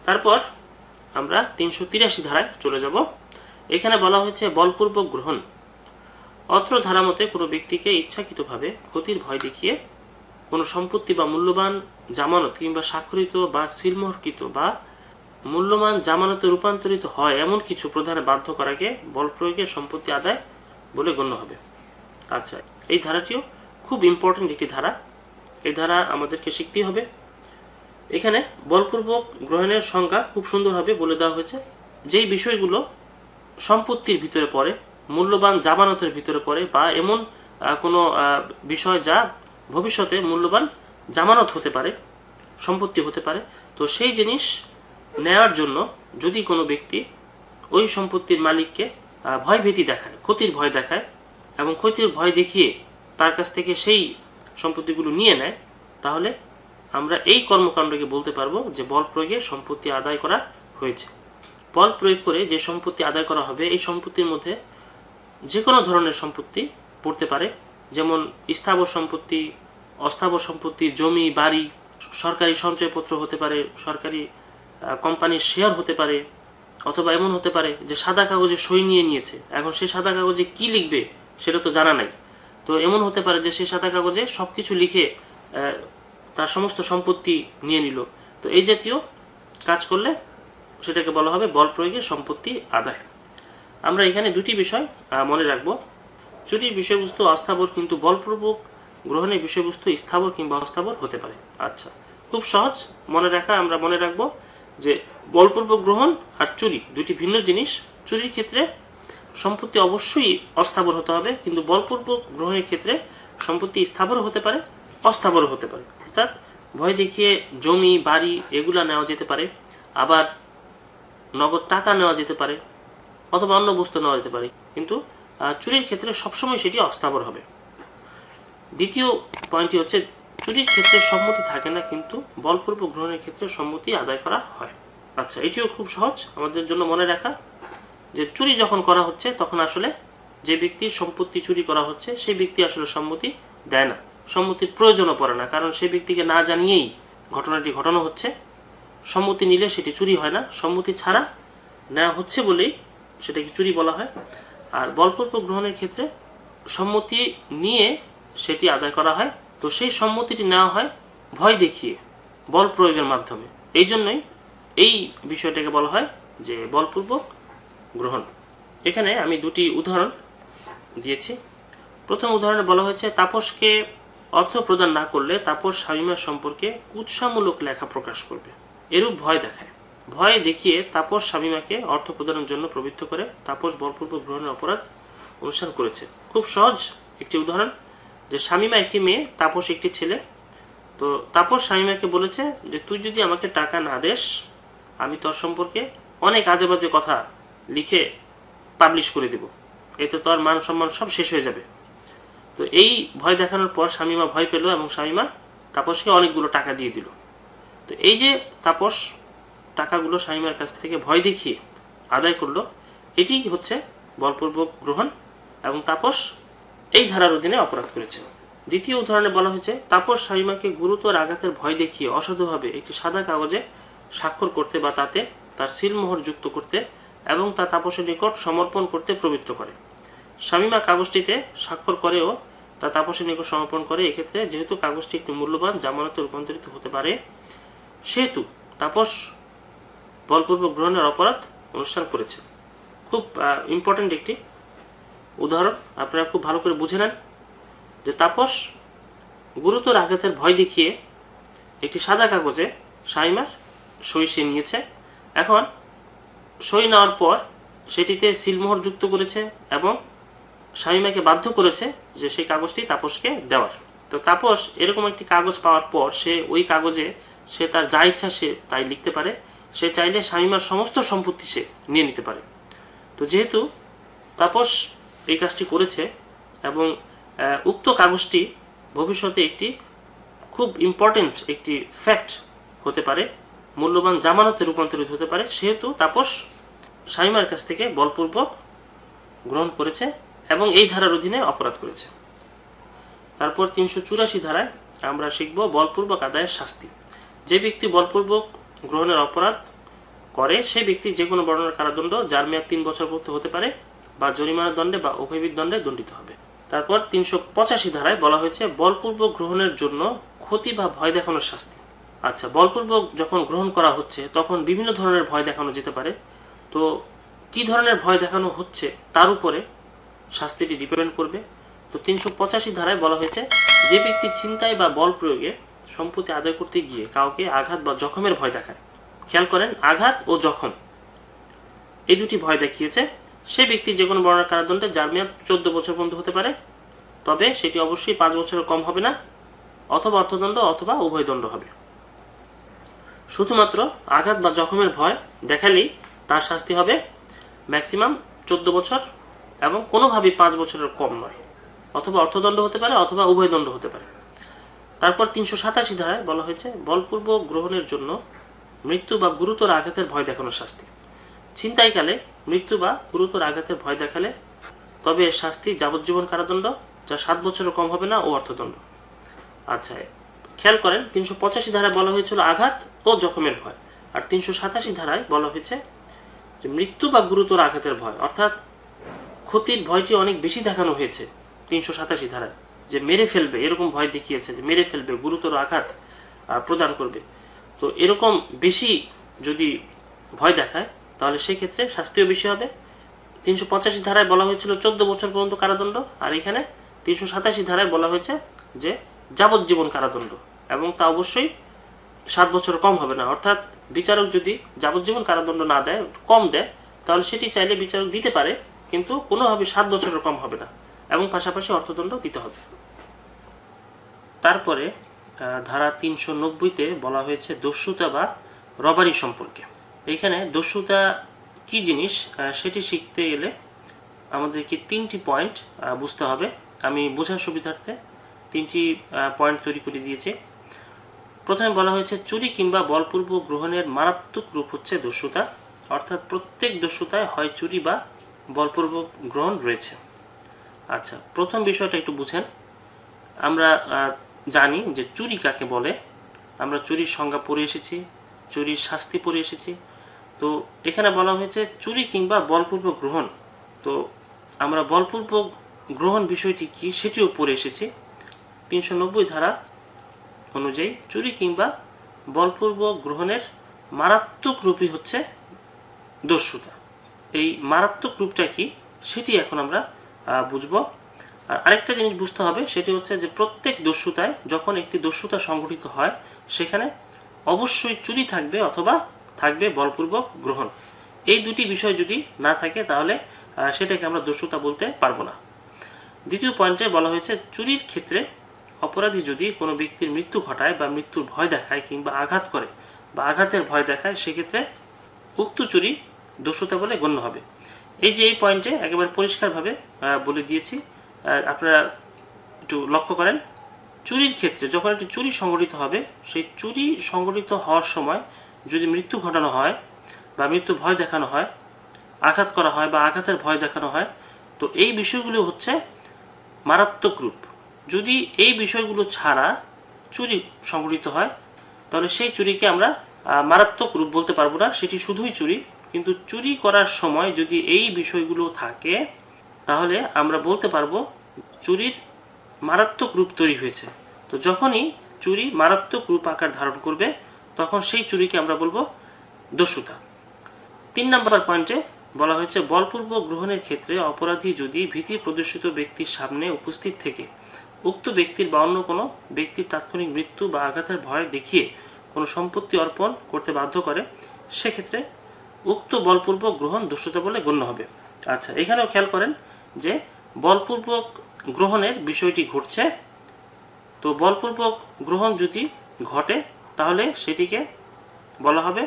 তারপর আমরা 383 ধারায় চলে যাব। এখানে বলা হয়েছে বলপূর্বক গ্রহণ। অত্র ধারা মতে কোনো ব্যক্তিকে ইচ্ছাকৃতভাবে ক্ষতির ভয় দেখিয়ে কোনো সম্পত্তি বা মূল্যবান জামানত কিংবা স্বাক্ষরিত বা সিলমোহরকৃত বা মূল্যবান জামানতে রূপান্তরিত হয় এমন কিছু প্রদানে বাধ্য করাকে বল প্রয়োগের সম্পত্তি আদায় বলে গণ্য হবে। আচ্ছা, এই ধারাটিও খুব ইম্পর্টেন্ট একটি ধারা। এই ধারা আমাদেরকে শিখতেই হবে। এখানে বলপূর্বক গ্রহণের সংজ্ঞা খুব সুন্দরভাবে বলে দেওয়া হয়েছে। যেই বিষয়গুলো সম্পত্তির ভিতরে পড়ে, মূল্যবান জামানতের ভিতরে পড়ে, বা এমন কোনো বিষয় যা ভবিষ্যতে মূল্যবান জামানত হতে পারে, সম্পত্তি হতে পারে, তো সেই জিনিস নেওয়ার জন্য যদি কোনো ব্যক্তি ওই সম্পত্তির মালিককে ভয়ভীতি দেখায়, ক্ষতির ভয় দেখায়, এবং ক্ষতির ভয় দেখিয়ে তার কাছ থেকে সেই সম্পত্তিগুলো নিয়ে নেয়, তাহলে আমরা এই কর্মকাণ্ডকে বলতে পারবো যে বল প্রয়োগে সম্পত্তি আদায় করা হয়েছে। বল প্রয়োগ করে যে সম্পত্তি আদায় করা হবে, এই সম্পত্তির মধ্যে যে কোনো ধরনের সম্পত্তি পড়তে পারে, যেমন স্থাবর সম্পত্তি, অস্থাবর সম্পত্তি, জমি, বাড়ি, সরকারি সঞ্চয়পত্র হতে পারে, সরকারি কোম্পানির শেয়ার হতে পারে, অথবা এমন হতে পারে যে সাদা কাগজে সই নিয়েছে, এখন সেই সাদা কাগজে কি লিখবে সেটা তো জানা নাই। তো এমন হতে পারে যে সেই সাদা কাগজে সব কিছু লিখে তার সমস্ত সম্পত্তি নিয়ে নিল। তো এই জাতীয় কাজ করলে সেটাকে বলা হবে বল প্রয়োগে সম্পত্তি আদায়। আমরা এখানে দুটি বিষয় মনে রাখবো। চুরির বিষয়বস্তু অস্থাবর, কিন্তু বলপূর্বক গ্রহণের বিষয়বস্তু স্থাবর কিংবা অস্থাবর হতে পারে। আচ্ছা, খুব সহজ মনে রাখা। আমরা মনে রাখবো যে বলপূর্বক গ্রহণ আর চুরি দুটি ভিন্ন জিনিস। চুরির ক্ষেত্রে সম্পত্তি অবশ্যই অস্থাবর হতে হবে, কিন্তু বলপূর্বক গ্রহণের ক্ষেত্রে সম্পত্তি স্থাবর হতে পারে, অস্থাবরও হতে পারে। অর্থাৎ ভয় দেখিয়ে জমি, বাড়ি এগুলা নেওয়া যেতে পারে, আবার নগদ টাকা নেওয়া যেতে পারে, অথবা অন্য বস্তু নেওয়া যেতে পারে, কিন্তু চুরির ক্ষেত্রে সবসময় সেটি অস্থাবর হবে। দ্বিতীয় পয়েন্টটি হচ্ছে চুরির ক্ষেত্রে সম্মতি থাকে না, কিন্তু বলপূর্বক গ্রহণের ক্ষেত্রে সম্মতি আদায় করা হয়। আচ্ছা, এটিও খুব সহজ আমাদের জন্য মনে রাখা, যে চুরি যখন করা হচ্ছে তখন আসলে যে ব্যক্তির সম্পত্তি চুরি করা হচ্ছে সেই ব্যক্তি আসলে সম্মতি দেয় না, সম্মতির প্রয়োজনও পড়ে না, কারণ সেই ব্যক্তিকে না জানিয়েই ঘটনাটি ঘটানো হচ্ছে। সম্মতি নিলে সেটি চুরি হয় না, সম্মতি ছাড়া নেওয়া হচ্ছে বলেই সেটাকে চুরি বলা হয়। আর বলপূর্বক গ্রহণের ক্ষেত্রে সম্মতি নিয়ে সেটি আদায় করা হয়, তো সেই সম্মতিটি নেওয়া হয় ভয় দেখিয়ে, বল প্রয়োগের মাধ্যমে। এই জন্যই এই বিষয়টাকে বলা হয় যে বলপূর্বক গ্রহণ। এখানে আমি দুটি উদাহরণ দিয়েছি। প্রথম উদাহরণে বলা হয়েছে তাপসকে অর্থ প্রদান না করলে তাপস স্বামীমার সম্পর্কে কুৎসামূলক লেখা প্রকাশ করবে, এরূপ ভয় দেখায়। ভয় দেখিয়ে তাপস স্বামীমাকে অর্থ প্রদানের জন্য প্রবৃত্ত করে তাপস বলপূর্বক গ্রহণের অপরাধ অনুষ্ঠান করেছে। খুব সহজ একটি উদাহরণ, যে স্বামীমা একটি মেয়ে, তাপস একটি ছেলে। তো তাপস স্বামীমাকে বলেছে যে তুই যদি আমাকে টাকা না দেস, আমি তোর সম্পর্কে অনেক আজে বাজে কথা লিখে পাবলিশ করে দেব, এতে তোর মান সম্মান সব শেষ হয়ে যাবে। তো এই ভয় দেখানোর পর স্বামীমা ভয় পেল এবং স্বামীমা তাপসকে অনেকগুলো টাকা দিয়ে দিল। তো এই যে তাপস টাকাগুলো স্বামীমার কাছ থেকে ভয় দেখিয়ে আদায় করলো, এটি হচ্ছে বলপূর্বক গ্রহণ, এবং তাপস এই ধারার অধীনে অপরাধ করেছে। দ্বিতীয় উদাহরণে বলা হয়েছে তাপস স্বামীমাকে গুরুতর আঘাতের ভয় দেখিয়ে অসাধুভাবে একটি সাদা কাগজে স্বাক্ষর করতে বা তাতে তার সিলমোহর যুক্ত করতে এবং তা তাপসের নিকট সমর্পণ করতে প্রবৃত্ত করে। স্বামীমা কাগজটিতে স্বাক্ষর করেও তা তাপসের নিকট সমর্পণ করে। এক্ষেত্রে যেহেতু কাগজটি একটি মূল্যবান জামানতে রূপান্তরিত হতে পারে, সেহেতু তাপস বলপূর্বক গ্রহণের অপরাধ অনুষ্ঠান করেছে। খুব ইম্পর্টেন্ট একটি উদাহরণ, আপনারা খুব ভালো করে বুঝে নেন যে তাপস গুরুতর আঘাতের ভয় দেখিয়ে একটি সাদা কাগজে স্বামীমার সই সে নিয়েছে। এখন সই নেওয়ার পর সেটিতে সিলমোহর যুক্ত করেছে এবং স্বামীমাকে বাধ্য করেছে যে সেই কাগজটি তাপসকে দেওয়ার। তো তাপস এরকম একটি কাগজ পাওয়ার পর সে ওই কাগজে সে তার যা ইচ্ছা সে তাই লিখতে পারে, সে চাইলে স্বামীমার সমস্ত সম্পত্তি সে নিয়ে নিতে পারে। তো যেহেতু তাপস এই কাজটি করেছে এবং উক্ত কাগজটি ভবিষ্যতে একটি খুব ইম্পর্টেন্ট একটি ফ্যাক্ট হতে পারে, মূল্যবান জামানতে রূপান্তরিত হতে পারে, সেহেতু তাপস স্বামীমার কাছ থেকে বলপূর্বক গ্রহণ করেছে এবং এই ধারার অধীনে অপরাধ করেছে। তারপর 384 ধারায় আমরা শিখব বলপূর্বক আদায়ের শাস্তি। যে ব্যক্তি বলপূর্বক গ্রহণের অপরাধ করে সেই ব্যক্তি যে কোনো বর্ণনার কারাদণ্ড যার মেয়াদ 3 বছর পর্যন্ত হতে পারে বা জরিমানার দণ্ডে বা উভয়বিধ দণ্ডে দণ্ডিত হবে। তারপর 385 ধারায় বলা হয়েছে বলপূর্বক গ্রহণের জন্য ক্ষতি বা ভয় দেখানোর শাস্তি। আচ্ছা, বলপূর্বক যখন গ্রহণ করা হচ্ছে তখন বিভিন্ন ধরনের ভয় দেখানো যেতে পারে। তো কি ধরনের ভয় দেখানো হচ্ছে তার উপরে শাস্তিটি ডিপেন্ড করবে। তো 385 ধারায় বলা হয়েছে যে ব্যক্তি ছিনতাই বা বল প্রয়োগে সম্পত্তি আদায় করতে গিয়ে কাউকে আঘাত বা জখমের ভয় দেখায়, খেয়াল করেন আঘাত ও জখম এই দুটি ভয় দেখিয়েছে, সে ব্যক্তি যে কোনো বর্ণনার কারাদণ্ডে যার মেয়াদ 14 বছর পর্যন্ত হতে পারে, তবে সেটি অবশ্যই 5 বছরের কম হবে না, অথবা অর্থদণ্ড অথবা উভয় দণ্ড হবে। শুধুমাত্র আঘাত বা জখমের ভয় দেখালেই তার শাস্তি হবে ম্যাক্সিমাম 14 বছর এবং কোনোভাবেই 5 বছরের কম নয়, অথবা অর্থদণ্ড হতে পারে অথবা উভয় দণ্ড হতে পারে। তারপর 387 ধারায় বলা হয়েছে বলপূর্বক গ্রহণের জন্য মৃত্যু বা গুরুতর আঘাতের ভয় দেখানোর শাস্তি। ছিনতাইকালে মৃত্যু বা গুরুতর আঘাতের ভয় দেখালে তবে এর শাস্তি যাবজ্জীবন কারাদণ্ড, যা 7 বছরের কম হবে না, ও অর্থদণ্ড। আচ্ছা, খেয়াল করেন 385 ধারায় বলা হয়েছিল আঘাত ও জখমের ভয়, আর 387 ধারায় বলা হয়েছে যে মৃত্যু বা গুরুতর আঘাতের ভয়, অর্থাৎ ক্ষতির ভয়টি অনেক বেশি দেখানো হয়েছে 387 ধারায়, যে মেরে ফেলবে এরকম ভয় দেখিয়েছে, যে মেরে ফেলবে, গুরুতর আঘাত প্রদান করবে। তো এরকম বেশি যদি ভয় দেখায় তাহলে সেই ক্ষেত্রে শাস্তিও বেশি হবে। 385 ধারায় বলা হয়েছিল 14 বছর পর্যন্ত কারাদণ্ড, আর এখানে 387 ধারায় বলা হয়েছে যে যাবজ্জীবন কারাদণ্ড, এবং তা অবশ্যই 7 বছর কম হবে না। অর্থাৎ বিচারক যদি যাবজ্জীবন কারাদণ্ড না দেয়, কম দেয়, তাহলে সেটি চাইলে বিচারক দিতে পারে, কিন্তু কোনোভাবে 7 বছরের কম হবে না, এবং পাশাপাশি অর্থদণ্ড দিতে হবে। তারপরে ধারা 390-তে বলা হয়েছে দস্যুতা বা রবারি সম্পর্কে। এইখানে দস্যুতা কি জিনিস সেটি শিখতে গেলে আমাদেরকে 3টি পয়েন্ট বুঝতে হবে। আমি বোঝার সুবিধার্থে 3টি পয়েন্ট তৈরি করে দিয়েছি। প্রথমে বলা হয়েছে চুরি কিংবা বলপূর্বক গ্রহণের মারাত্মক রূপ হচ্ছে দস্যুতা, অর্থাৎ প্রত্যেক দস্যুতায় হয় চুরি বা বলপূর্বক গ্রহণ রয়েছে। আচ্ছা, প্রথম বিষয়টা একটু বুঝেন। আমরা জানি যে চুরি কাকে বলে, আমরা চুরির সংজ্ঞা পড়ে এসেছি, চুরির শাস্তি পড়ে এসেছি। তো এখানে বলা হয়েছে চুরি কিংবা বলপূর্বক গ্রহণ। তো আমরা বলপূর্বক গ্রহণ বিষয়টি কি সেটিও পড়ে এসেছি। 390 ধারা অনুযায়ী চুরি কিংবা বলপূর্বক গ্রহণের মারাত্মক রূপই হচ্ছে দস্যুতা। এই মারাত্মক রূপটা কি সেটি এখন আমরা বুঝব। আর আরেকটা জিনিস বুঝতে হবে, সেটি হচ্ছে যে প্রত্যেক দস্যুতায় যখন একটি দস্যুতা সংঘটিত হয় সেখানে অবশ্যই চুরি থাকবে অথবা থাকবে বলপূর্বক গ্রহণ। এই দুটি বিষয় যদি না থাকে তাহলে সেটাকে আমরা দস্যুতা বলতে পারবো না। দ্বিতীয় পয়েন্টে বলা হয়েছে চুরির ক্ষেত্রে অপরাধী যদি কোনো ব্যক্তির মৃত্যু ঘটায় বা মৃত্যুর ভয় দেখায় কিংবা আঘাত করে বা আঘাতের ভয় দেখায়, সেক্ষেত্রে উক্ত চুরি দস্যুতা বলে গণ্য হবে। এই যে এই পয়েন্টে একেবারে পরিষ্কারভাবে বলে দিয়েছি, আপনারা একটু লক্ষ্য করেন। চুরির ক্ষেত্রে যখন একটি চুরি সংঘটিত হবে, সেই চুরি সংঘটিত হওয়ার সময় যদি মৃত্যু ঘটানো হয় বা মৃত্যু ভয় দেখানো হয়, আঘাত করা হয় বা আঘাতের ভয় দেখানো হয়, তো এই বিষয়গুলো হচ্ছে মারাত্মক রূপ। যদি এই বিষয়গুলো ছাড়া চুরি সংঘটিত হয় তাহলে সেই চুরিকে আমরা মারাত্মক রূপ বলতে পারবো না, সেটি শুধুই চুরি। কিন্তু চুরি করার সময় যদি এই বিষয়গুলো থাকে তাহলে আমরা বলতে পারবো চুরির মারাত্মক রূপ তৈরি হয়েছে। তো যখনই চুরি মারাত্মক রূপ আকার ধারণ করবে তখন সেই চুরিকে আমরা বলবো দস্যুতা। 3 নম্বর পয়েন্টে বলা হয়েছে বলপূর্বক গ্রহণের ক্ষেত্রে অপরাধী যদি ভীতি প্রদর্শিত ব্যক্তির সামনে উপস্থিত থেকে উক্ত ব্যক্তির বা অন্য কোনো ব্যক্তির তাৎক্ষণিক মৃত্যু বা আঘাতের ভয় দেখিয়ে কোনো সম্পত্তি অর্পণ করতে বাধ্য করে, সেক্ষেত্রে উক্ত বলপূর্বক গ্রহণ দস্যুতা বলে গণ্য হবে। আচ্ছা, এখানেও খেয়াল করেন যে বলপূর্বক গ্রহণের বিষয়টি ঘটছে। তো বলপূর্বক গ্রহণ যদি ঘটে তাহলে সেটিকে বলা হবে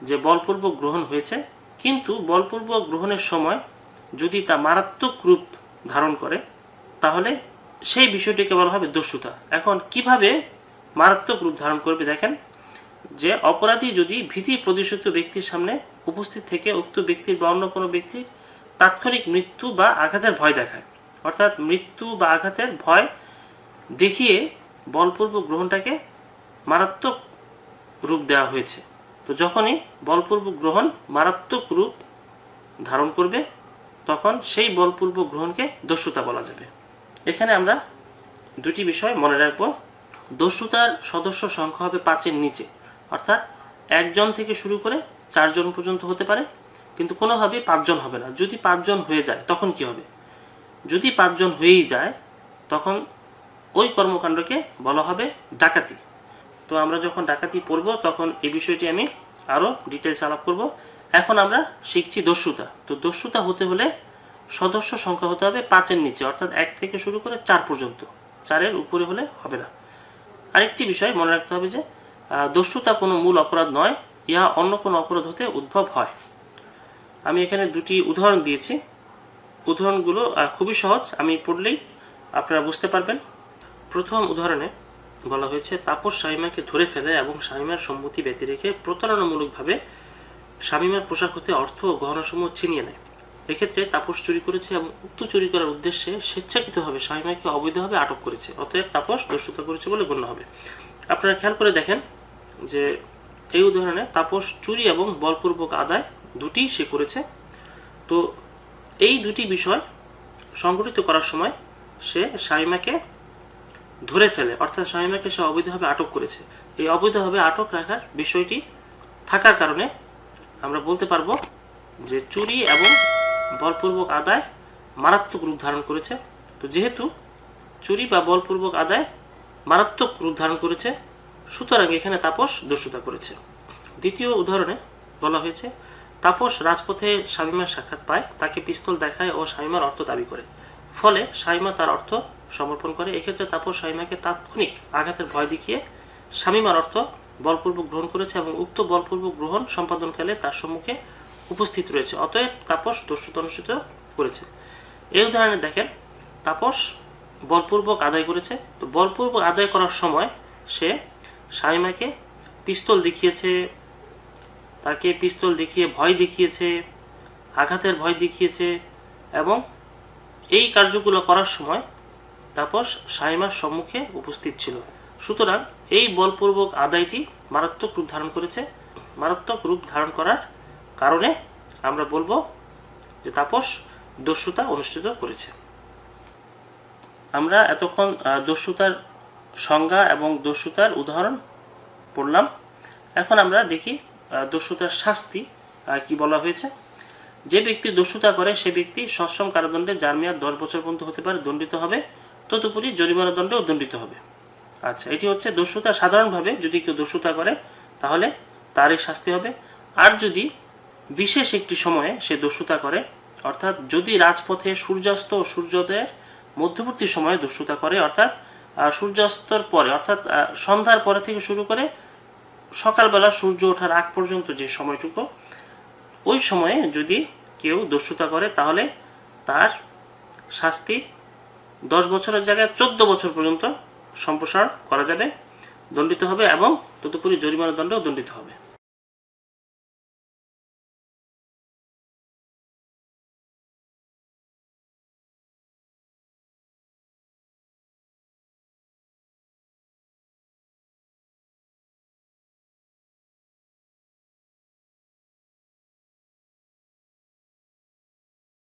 যে বলপূর্বক গ্রহণ হয়েছে, কিন্তু বলপূর্বক গ্রহণের সময় যদি তা মারাত্মক রূপ ধারণ করে তাহলে সেই বিষয়টিকে বলা হবে দস্যুতা। এখন কিভাবে মারাত্মক রূপ ধারণ করবে দেখেন, যে অপরাধী যদি ভীতি প্রদর্শিত ব্যক্তির সামনে উপস্থিত থেকে উক্ত ব্যক্তির বা অন্য কোনো ব্যক্তির তাৎক্ষণিক মৃত্যু বা আঘাতের ভয় দেখায়, অর্থাৎ মৃত্যু বা আঘাতের ভয় দেখিয়ে বলপূর্বক গ্রহণটাকে মারাত্মক রূপ দেওয়া হয়েছে। তো যখনই বলপূর্বক গ্রহণ মারাত্মক রূপ ধারণ করবে তখন সেই বলপূর্বক গ্রহণকে দস্যুতা বলা যাবে। এখানে আমরা দুটি বিষয় মনে রাখবো। দস্যুতার সদস্য সংখ্যা হবে 5-এর নিচে, অর্থাৎ 1 জন থেকে শুরু করে 4 জন পর্যন্ত হতে পারে, কিন্তু কোনোভাবেই 5 জন হবে না। যদি 5 জন হয়ে যায় তখন কি হবে? যদি 5 জন হয়েই যায় তখন ওই কর্মকাণ্ডকে বলা হবে ডাকাতি। তো আমরা যখন ডাকাতি পড়ব তখন এই বিষয়টি আমি আরও ডিটেলস আলাপ করব। এখন আমরা শিখছি দস্যুতা। তো দস্যুতা হতে হলে সদস্য সংখ্যা হতে হবে 5-এর নিচে, অর্থাৎ 1 থেকে শুরু করে 4 পর্যন্ত, 4-এর উপরে হলে হবে না। আরেকটি বিষয় মনে রাখতে হবে যে দস্যুতা কোনো মূল অপরাধ নয়, ইহা অন্য কোনো অপরাধ হতে উদ্ভব হয়। আমি এখানে দুটি উদাহরণ দিয়েছি। উদাহরণগুলো খুবই সহজ, আমি পড়লেই আপনারা বুঝতে পারবেন। প্রথম উদাহরণে বলা হয়েছে, তাপস শামিমাকে ধরে ফেলে এবং শামিমার সম্মতি ব্যতি রেখে প্রতারণামূলকভাবে শামিমার পোশাক হতে অর্থ ও গহনাসমূহ ছিনিয়ে নেয়। এক্ষেত্রে তাপস চুরি করেছে এবং উক্ত চুরি করার উদ্দেশ্যে স্বেচ্ছাকৃতভাবে শামিমাকে অবৈধভাবে আটক করেছে, অতএব তাপস দস্যুতা করেছে বলে গণ্য হবে। আপনারা খেয়াল করে দেখেন যে এই উদাহরণে তাপস চুরি এবং বলপূর্বক আদায় দুটি সে করেছে। তো এই দুটি বিষয় সংঘটিত করার সময় সে শামিমাকে ধরে ফেলে, অর্থাৎ শামিমাকে সে অবৈধভাবে আটক করেছে। এই অবৈধভাবে আটক রাখার বিষয়টি থাকার কারণে আমরা বলতে পারবো যে চুরি এবং বলপূর্বক আদায় মারাত্মক রূপ ধারণ করেছে। তো যেহেতু চুরি বা বলপূর্বক আদায় মারাত্মক রূপ ধারণ করেছে, সুতরাং এখানে তাপস দস্যুতা করেছে। দ্বিতীয় উদাহরণে বলা হয়েছে, তাপস রাজপথে শামিমার সাক্ষাৎ পায়, তাকে পিস্তল দেখায় ও শামিমার অর্থ দাবি করে, ফলে শামিমা তার অর্থ সমর্পণ করে। এক্ষেত্রে তাপস শামিমাকে তাৎক্ষণিক আঘাতের ভয় দেখিয়ে শামিমার অর্থ বলপূর্বক গ্রহণ করেছে এবং উক্ত বলপূর্বক গ্রহণ সম্পাদনকালে তার সম্মুখে উপস্থিত রয়েছে, অতএব তাপস দস্যুতা অনুষ্ঠিত করেছে। এই উদাহরণে দেখেন তাপস বলপূর্বক আদায় করেছে। তো বলপূর্বক আদায় করার সময় সে শামিমাকে পিস্তল দেখিয়েছে, তাকে পিস্তল দেখিয়ে ভয় দেখিয়েছে, আঘাতের ভয় দেখিয়েছে, এবং এই কার্যগুলো করার সময় তাপস শামিমার সম্মুখে উপস্থিত ছিল। সুতরাং এই বলপূর্বক আদায়টি মারাত্মক রূপ ধারণ করেছে। মারাত্মক রূপ ধারণ করার কারণে আমরা বলবো যে তাপস দস্যুতা অনুষ্ঠিত করেছে। আমরা এতক্ষণ দস্যুতার সংজ্ঞা এবং দস্যুতার উদাহরণ পড়লাম। এখন আমরা দেখি দস্যুতার শাস্তি কি বলা হয়েছে। যে ব্যক্তি দস্যুতা করে সে ব্যক্তি সশ্রম কারাদণ্ডে, যার মেয়াদ 10 বছর পর্যন্ত হতে পারে, দণ্ডিত হবে, তদুপরি জরিমানা দণ্ডেও দণ্ডিত হবে। আচ্ছা, এটি হচ্ছে দস্যুতা। সাধারণভাবে যদি কেউ দস্যুতা করে তাহলে তার এই শাস্তি হবে। আর যদি বিশেষ একটি সময়ে সে দস্যুতা করে, অর্থাৎ যদি রাজপথে সূর্যাস্ত ও সূর্যোদয়ের মধ্যবর্তী সময়ে দস্যুতা করে, অর্থাৎ সূর্যাস্তর পরে, অর্থাৎ সন্ধ্যার পরে থেকে শুরু করে সকালবেলা সূর্য ওঠার আগ পর্যন্ত যে সময়টুকু, ওই সময়ে যদি কেউ দস্যুতা করে তাহলে তার শাস্তি 10 বছরের জায়গায় 14 বছর পর্যন্ত সম্প্রসারণ করা যাবে, দণ্ডিত হবে এবং তদুপরি জরিমানা দণ্ডেও দণ্ডিত হবে।